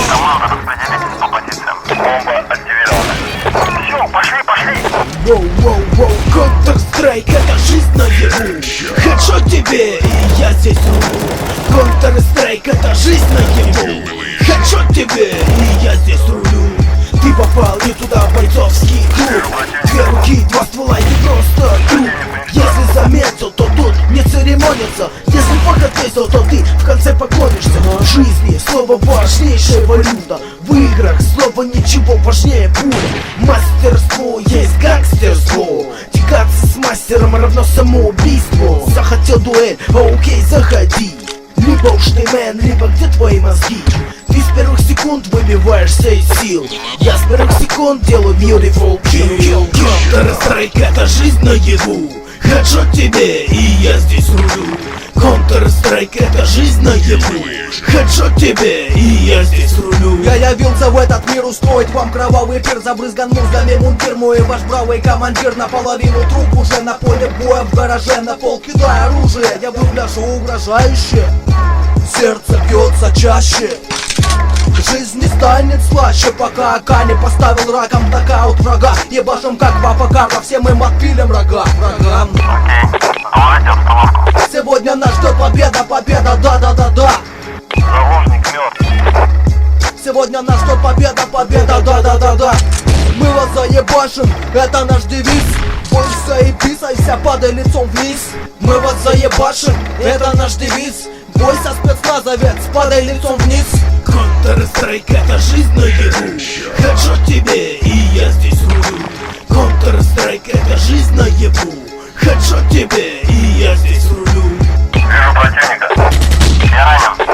Команда, распределитесь по позициям. Бомба активирована. Все, пошли. Воу-воу-воу, Counter-Strike, это жизнь наяву. Хедшот тебе, и я здесь рулю. Counter-Strike, это жизнь наяву. Хедшот тебе, и я здесь рулю. Ты попал не туда, бойцовский клуб. Две руки, два ствола, не просто труп. Если заметил, то тут не церемонится. Если фак ответил, то ты в конце поклонишься. В жизни слово важнейшая валюта. В играх слово ничего важнее пуля. Мастерство есть гангстерство. Тягаться с мастером равно самоубийству. Захотел дуэль, окей, заходи. Либо уж ты мэн, либо где твои мозги. Ты с первых секунд выбиваешься из сил. Я с первых секунд делаю beautiful kill. Counter-Strike, это жизнь наяву. Хедшот тебе, и я здесь рулю. Counter-Strike, это жизнь наяву. Хедшот тебе, и я здесь рулю. Я явился в этот мир устроить вам кровавый пир. Забрызган музами мундир, мой ваш бравый командир. Наполовину труп уже на поле боя, в гараже на пол кидая оружие. Я выгляжу угрожающе, сердце бьется чаще. Жизнь не станет слаще, пока АК не поставил раком нокаут врага. Ебашим как в АПК, по всем им отпилим врагам. Окей, давайте обстановку. Сегодня нас ждет победа, да. Заложник мертв. Сегодня нас ждет победа, да. Мы вас заебашим, это наш девиз. Бойся и писайся, падай лицом вниз. Мы вас заебашим, это наш девиз. Бойся, спецназовец, падай лицом вниз. Counter-Strike, это жизнь наяву. Хедшот тебе, и я здесь рулю. Counter-Strike, это жизнь наяву. Хедшот тебе, и я здесь рулю. Вижу противника. Я ранен.